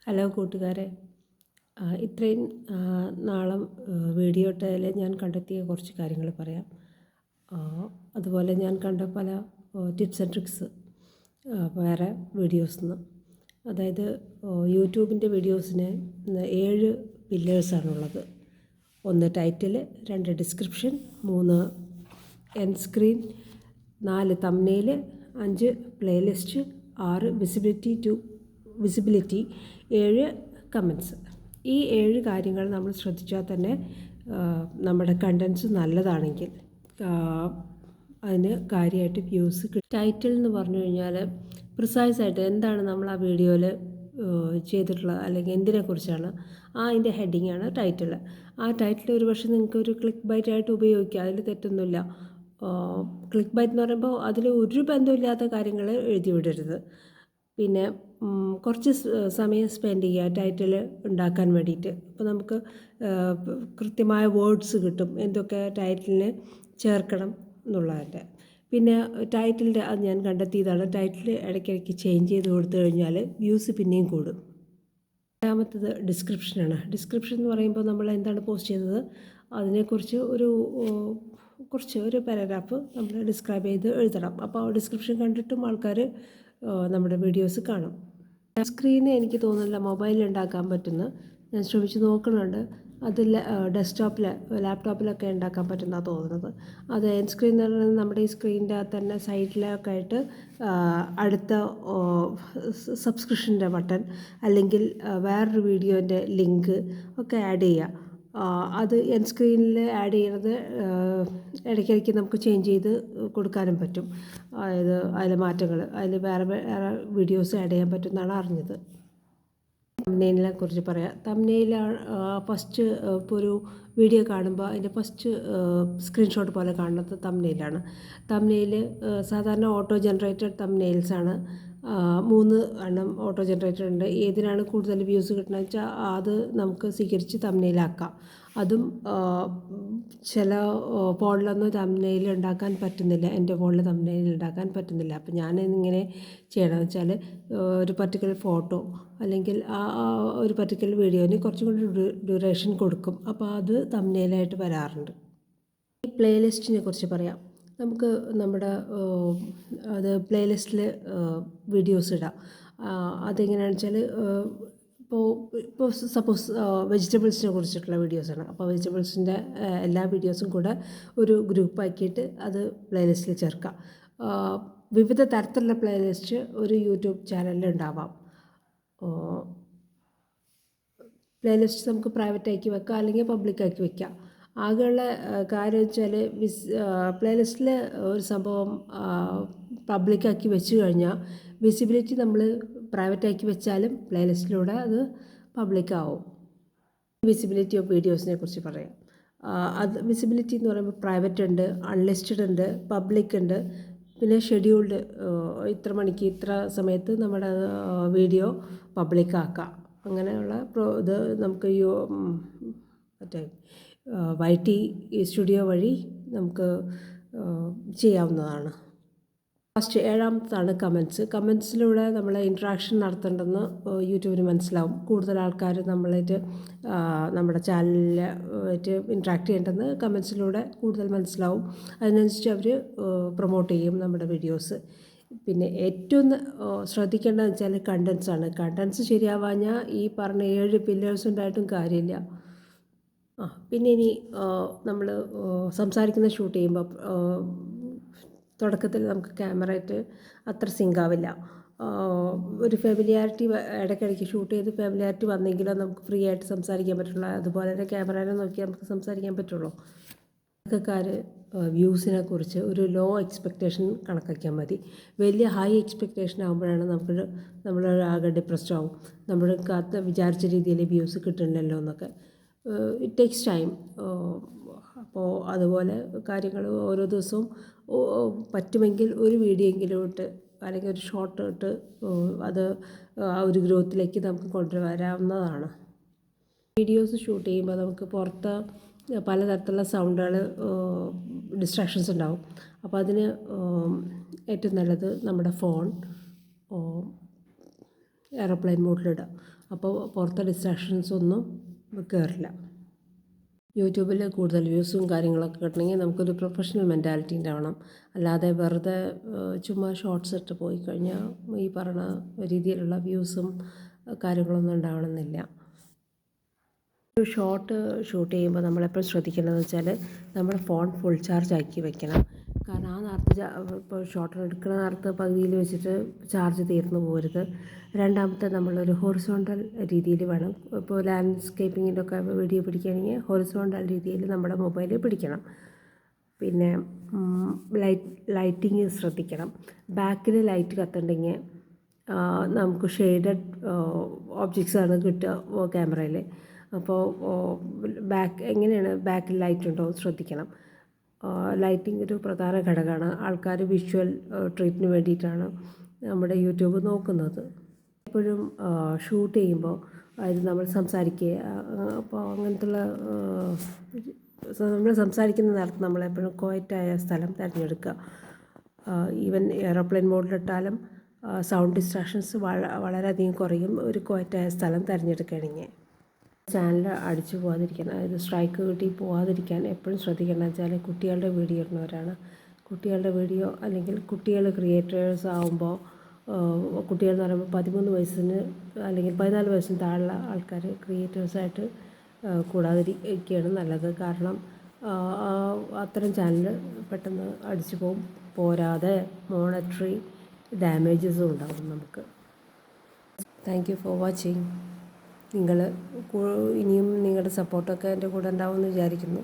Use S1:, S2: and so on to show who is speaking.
S1: Hello കൂട്ടുകാരെ, ഇത്രയും നാളും വീഡിയോ ഇട്ടതിൽ ഞാൻ കണ്ടെത്തിയ കുറച്ച് കാര്യങ്ങൾ പറയാം. അതുപോലെ ഞാൻ കണ്ട പല ടിപ്സ് ആൻഡ് ട്രിക്സ് വേറെ വീഡിയോസിൽ നിന്ന്. അതായത് യൂട്യൂബിൻ്റെ വീഡിയോസിന് 7 പില്ലേഴ്സാണുള്ളത്. 1 title, 2 description, 3 end screen, 4 thumbnail, 5 playlist, 6 visibility, 7 comments. ഈ 7 കാര്യങ്ങൾ നമ്മൾ ശ്രദ്ധിച്ചാൽ തന്നെ നമ്മുടെ കണ്ടൻസ് നല്ലതാണെങ്കിൽ അതിന് കാര്യമായിട്ട് വ്യൂസ് കിട്ടും. ടൈറ്റിൽ എന്ന് പറഞ്ഞു കഴിഞ്ഞാൽ പ്രിസൈസായിട്ട് എന്താണ് നമ്മൾ ആ വീഡിയോയിൽ ചെയ്തിട്ടുള്ളത്, അല്ലെങ്കിൽ എന്തിനെക്കുറിച്ചാണ്, അതിൻ്റെ ഹെഡിങ്ങാണ് ടൈറ്റിൽ. ആ ടൈറ്റിൽ ഒരു പക്ഷേ നിങ്ങൾക്കൊരു ക്ലിക്ക് ബൈറ്റായിട്ട് ഉപയോഗിക്കുക, അതിൽ തെറ്റൊന്നുമില്ല. ക്ലിക്ക് ബൈറ്റ് എന്ന് പറയുമ്പോൾ അതിൽ ഒരു ബന്ധമില്ലാത്ത കാര്യങ്ങൾ എഴുതി വിടരുത്. പിന്നെ കുറച്ച് സമയം സ്പെൻഡ് ചെയ്യുക ടൈറ്റിൽ ഉണ്ടാക്കാൻ വേണ്ടിയിട്ട്. അപ്പോൾ നമുക്ക് കൃത്യമായ വേർഡ്സ് കിട്ടും, എന്തൊക്കെ ടൈറ്റിലിന് ചേർക്കണം എന്നുള്ളതിൻ്റെ. പിന്നെ ടൈറ്റിലിൻ്റെ അത് ഞാൻ കണ്ടെത്തിയതാണ്, ടൈറ്റിൽ ഇടയ്ക്കിടയ്ക്ക് ചേഞ്ച് ചെയ്ത് കൊടുത്തു കഴിഞ്ഞാൽ വ്യൂസ് പിന്നെയും കൂടും. രണ്ടാമത്തത് ഡിസ്ക്രിപ്ഷനാണ്. ഡിസ്ക്രിപ്ഷൻ എന്ന് പറയുമ്പോൾ നമ്മൾ എന്താണ് പോസ്റ്റ് ചെയ്തത് അതിനെക്കുറിച്ച് ഒരു പാരഗ്രാഫ് നമ്മൾ ഡിസ്ക്രൈബ് ചെയ്ത് എഴുതണം. അപ്പോൾ ഡിസ്ക്രിപ്ഷൻ കണ്ടിട്ടും ആൾക്കാർ നമ്മുടെ വീഡിയോസ് കാണും. സ്ക്രീന് എനിക്ക് തോന്നുന്നില്ല മൊബൈലിൽ ഉണ്ടാക്കാൻ പറ്റുന്ന, ഞാൻ ശ്രമിച്ച് നോക്കുന്നുണ്ട്. അതിൽ ലാപ്ടോപ്പിലൊക്കെ ഉണ്ടാക്കാൻ പറ്റുന്നതാണ് തോന്നുന്നത്. അത് എൻഡ് സ്ക്രീൻ എന്ന് പറയുന്നത് നമ്മുടെ ഈ സ്ക്രീനിൻ്റെ അകത്ത് തന്നെ സൈഡിലൊക്കെ ആയിട്ട് അടുത്ത സബ്സ്ക്രിപ്ഷൻ്റെ ബട്ടൺ അല്ലെങ്കിൽ വേറൊരു വീഡിയോൻ്റെ ലിങ്ക് ഒക്കെ ആഡ് ചെയ്യുക. അത് എൻഡ് സ്ക്രീനിൽ ആഡ് ചെയ്യുന്നത് ഇടയ്ക്കിടയ്ക്ക് നമുക്ക് ചേഞ്ച് ചെയ്ത് കൊടുക്കാനും പറ്റും. അതായത് അതിലെ മാറ്റങ്ങൾ, അതിൽ വേറെ വീഡിയോസ് ആഡ് ചെയ്യാൻ പറ്റുമെന്നാണ് അറിഞ്ഞത്. തംബ്നെയിലിനെ കുറിച്ച് പറയാം. തംബ്നെയിൽ ഫസ്റ്റ് ഇപ്പോൾ ഒരു വീഡിയോ കാണുമ്പോൾ അതിൻ്റെ ഫസ്റ്റ് സ്ക്രീൻഷോട്ട് പോലെ കാണുന്നത് തംബ്നെയിലാണ്. തംബ്നെയിൽ സാധാരണ ഓട്ടോ ജനറേറ്റഡ് തംബ്നെയിൽസാണ്. 3 എണ്ണം ഓട്ടോ ജനറേറ്റഡ് ഉണ്ട്. ഏതിനാണ് കൂടുതൽ വ്യൂസ് കിട്ടുന്നത് വെച്ചാൽ അത് നമുക്ക് സ്വീകരിച്ച് തംബ്നെയിലാക്കാം. അതും ചില ഫോണിലൊന്നും തംബ്നെയിൽ ഉണ്ടാക്കാൻ പറ്റുന്നില്ല. എൻ്റെ ഫോണിൽ തംബ്നെയിൽ ഉണ്ടാക്കാൻ പറ്റുന്നില്ല. അപ്പോൾ ഞാൻ ഇങ്ങനെ ചെയ്യണമെന്ന് വെച്ചാൽ ഒരു പർട്ടിക്കുലർ ഫോട്ടോ അല്ലെങ്കിൽ ഒരു പർട്ടിക്കുലർ വീഡിയോന് കുറച്ചും കൂടി ഡ്യൂറേഷൻ കൊടുക്കും. അപ്പോൾ അത് തംബ്നെയിലായിട്ട് വരാറുണ്ട്. ഈ പ്ലേലിസ്റ്റിനെ കുറിച്ച് പറയാം. നമുക്ക് നമ്മുടെ പ്ലേലിസ്റ്റിൽ വീഡിയോസ് ഇടാം. അതെങ്ങനെയാണെന്ന് വെച്ചാൽ ഇപ്പോൾ സപ്പോസ് വെജിറ്റബിൾസിനെ കുറിച്ചിട്ടുള്ള വീഡിയോസാണ്. അപ്പോൾ വെജിറ്റബിൾസിൻ്റെ എല്ലാ വീഡിയോസും കൂടെ ഒരു ഗ്രൂപ്പാക്കിയിട്ട് അത് പ്ലേലിസ്റ്റിൽ ചേർക്കാം. വിവിധ തരത്തിലുള്ള പ്ലേലിസ്റ്റ് ഒരു യൂട്യൂബ് ചാനലിൽ ഉണ്ടാവാം. പ്ലേലിസ്റ്റ് നമുക്ക് പ്രൈവറ്റാക്കി വെക്കാം അല്ലെങ്കിൽ പബ്ലിക്കാക്കി വെക്കാം. ആകെയുള്ള കാര്യം വെച്ചാൽ പ്ലേലിസ്റ്റിൽ ഒരു സംഭവം പബ്ലിക്കാക്കി വെച്ച് കഴിഞ്ഞാൽ വിസിബിലിറ്റി നമ്മൾ പ്രൈവറ്റാക്കി വെച്ചാലും പ്ലേലിസ്റ്റിലൂടെ അത് പബ്ലിക്കാവും. വിസിബിലിറ്റി ഓഫ് വീഡിയോസിനെ കുറിച്ച് പറയാം. അത് വിസിബിലിറ്റി എന്ന് പറയുമ്പോൾ പ്രൈവറ്റ് ഉണ്ട്, അൺലിസ്റ്റഡ് ഉണ്ട്, പബ്ലിക് ഉണ്ട്, പിന്നെ ഷെഡ്യൂൾഡ്. ഇത്ര മണിക്ക് ഇത്ര സമയത്ത് നമ്മുടെ വീഡിയോ പബ്ലിക്കാക്കാം. അങ്ങനെയുള്ള ഇത് നമുക്ക് മറ്റേ YT സ്റ്റുഡിയോ വഴി നമുക്ക് ചെയ്യാവുന്നതാണ്. ഫസ്റ്റ് 7ാമത്താണ് കമൻസിലൂടെ നമ്മൾ ഇൻട്രാക്ഷൻ നടത്തേണ്ടെന്ന് യൂട്യൂബിന് മനസ്സിലാവും. കൂടുതൽ ആൾക്കാർ നമ്മുടെ ചാനലിലായിട്ട് ഇൻട്രാക്ട് ചെയ്യേണ്ടെന്ന് കമൻസിലൂടെ കൂടുതൽ മനസ്സിലാവും. അതിനനുസരിച്ച് അവർ പ്രൊമോട്ട് ചെയ്യും നമ്മുടെ വീഡിയോസ്. പിന്നെ ഏറ്റവും ശ്രദ്ധിക്കേണ്ടതെന്ന് വെച്ചാൽ കണ്ടൻസാണ്. കണ്ടൻസ് ശരിയാവാഞ്ഞാൽ ഈ പറഞ്ഞ 7 പില്ലേഴ്സ് ഉണ്ടായിട്ടും കാര്യമില്ല. പിന്നെ ഇനി നമ്മൾ സംസാരിക്കുന്ന ഷൂട്ട് ചെയ്യുമ്പോൾ തുടക്കത്തിൽ നമുക്ക് ക്യാമറയായിട്ട് അത്ര സിങ്കാവില്ല. ഒരു ഫെമിലിയാരിറ്റി ഇടയ്ക്കിടയ്ക്ക് ഷൂട്ട് ചെയ്ത് ഫെമിലിയാരിറ്റി വന്നെങ്കിലോ നമുക്ക് ഫ്രീ ആയിട്ട് സംസാരിക്കാൻ പറ്റുള്ളൂ. അതുപോലെ തന്നെ ക്യാമറയെ നോക്കി നമുക്ക് സംസാരിക്കാൻ പറ്റുള്ളൂ. തുടക്കക്കാർ വ്യൂസിനെ കുറിച്ച് ഒരു ലോ എക്സ്പെക്റ്റേഷൻ കണക്കാക്കിയാൽ മതി. വലിയ ഹൈ എക്സ്പെക്റ്റേഷൻ ആകുമ്പോഴാണ് നമ്മൾ ആകെ ഡിപ്രസ്ഡ് ആവും. നമ്മൾ വിചാരിച്ച രീതിയിൽ വ്യൂസ് കിട്ടുന്നില്ലല്ലോ എന്നൊക്കെ. It takes time. അപ്പോൾ അതുപോലെ കാര്യങ്ങൾ ഓരോ ദിവസവും പറ്റുമെങ്കിൽ ഒരു വീഡിയോ എങ്കിലും ഇട്ട് അല്ലെങ്കിൽ ഒരു ഷോർട്ട് ഇട്ട് അത് ആ ഒരു ഗ്രോത്തിലേക്ക് നമുക്ക് കൊണ്ടുവരാവുന്നതാണ്. വീഡിയോസ് ഷൂട്ട് ചെയ്യുമ്പോൾ നമുക്ക് പുറത്ത് പലതരത്തിലുള്ള സൗണ്ടുകൾ, ഡിസ്ട്രാക്ഷൻസ് ഉണ്ടാവും. അപ്പോൾ അതിന് ഏറ്റവും നല്ലത് നമ്മുടെ ഫോൺ എയർപ്ലെയിൻ മോഡിലിടുക. അപ്പോൾ പുറത്തെ ഡിസ്ട്രാക്ഷൻസ് ഒന്നും കയറില്ല. യൂട്യൂബിൽ കൂടുതൽ വ്യൂസും കാര്യങ്ങളൊക്കെ കിട്ടണമെങ്കിൽ നമുക്കൊരു പ്രൊഫഷണൽ മെൻറ്റാലിറ്റി ഉണ്ടാവണം. അല്ലാതെ വെറുതെ ചുമ്മാ ഷോർട്സ് ഇട്ട് പോയി കഴിഞ്ഞാൽ ഈ പറഞ്ഞ രീതിയിലുള്ള വ്യൂസും കാര്യങ്ങളൊന്നും ഉണ്ടാവണമെന്നില്ല. ഒരു ഷോട്ട് ഷൂട്ട് ചെയ്യുമ്പോൾ നമ്മളെപ്പോഴും ശ്രദ്ധിക്കേണ്ടതെന്ന് വെച്ചാൽ നമ്മുടെ ഫോൺ ഫുൾ ചാർജ് ആക്കി വെക്കണം. കാരണം ആ നേരത്ത് ഇപ്പോൾ ഷോട്ട് എടുക്കുന്ന നേരത്ത് പകുതിയിൽ വെച്ചിട്ട് ചാർജ് തീർന്നു പോകരുത്. രണ്ടാമത്തെ നമ്മളൊരു ഹൊറിസോണ്ടൽ രീതിയിൽ വേണം. ഇപ്പോൾ ലാൻഡ്സ്കേപ്പിങ്ങിൻ്റെ ഒക്കെ വീഡിയോ പിടിക്കുകയാണെങ്കിൽ ഹൊറിസോണ്ടൽ രീതിയിൽ നമ്മുടെ മൊബൈൽ പിടിക്കണം. പിന്നെ ലൈറ്റിങ് ശ്രദ്ധിക്കണം. ബാക്കിൽ ലൈറ്റ് കത്തുണ്ടെങ്കിൽ നമുക്ക് ഷെയ്ഡഡ് ഓബ്ജക്ട്സാണ് കിട്ടുക ക്യാമറയിൽ. അപ്പോൾ എങ്ങനെയാണ് ബാക്കിൽ ലൈറ്റ് ഉണ്ടോ ശ്രദ്ധിക്കണം. ലൈറ്റിംഗ് ഒരു പ്രധാന ഘടകമാണ്. ആൾക്കാർ വിഷ്വൽ ട്രീറ്റിന് വേണ്ടിയിട്ടാണ് നമ്മുടെ യൂട്യൂബ് നോക്കുന്നത്. എപ്പോഴും ഷൂട്ട് ചെയ്യുമ്പോൾ അതായത് നമ്മൾ സംസാരിക്കുക, അപ്പോൾ അങ്ങനത്തുള്ള നമ്മൾ സംസാരിക്കുന്ന നേരത്ത് നമ്മളെപ്പോഴും ക്വയറ്റായ സ്ഥലം തിരഞ്ഞെടുക്കുക. ഈവൻ എയർപ്ലെയിൻ മോഡിലിട്ടാലും സൗണ്ട് ഡിസ്ട്രാക്ഷൻസ് വളരെയധികം കുറയും ഒരു ക്വയറ്റായ സ്ഥലം തിരഞ്ഞെടുക്കുകയാണെങ്കിൽ. ചാനൽ അടിച്ചു പോകാതിരിക്കാൻ, അതായത് സ്ട്രൈക്ക് കിട്ടി പോകാതിരിക്കാൻ എപ്പോഴും ശ്രദ്ധിക്കേണ്ടത് വെച്ചാൽ കുട്ടികളുടെ വീഡിയോ ഇടുന്നവരാണ്. കുട്ടികളുടെ വീഡിയോ അല്ലെങ്കിൽ കുട്ടികൾ ക്രിയേറ്റേഴ്സ് ആകുമ്പോൾ, കുട്ടികൾ എന്ന് പറയുമ്പോൾ 13 വയസ്സിന് അല്ലെങ്കിൽ 14 വയസ്സിന് താഴെയുള്ള ആൾക്കാർ ക്രിയേറ്റേഴ്സായിട്ട് കൂടാതിരിക്കുകയാണ് നല്ലത്. കാരണം അത്തരം ചാനൽ പെട്ടെന്ന് അടിച്ചു പോകും. പോരാതെ മോണിറ്ററി ഡാമേജസും ഉണ്ടാകും നമുക്ക്. Thank you for watching. നിങ്ങൾ ഇനിയും നിങ്ങളുടെ സപ്പോർട്ടൊക്കെ എൻ്റെ കൂടെ ഉണ്ടാവുമെന്ന് വിചാരിക്കുന്നു.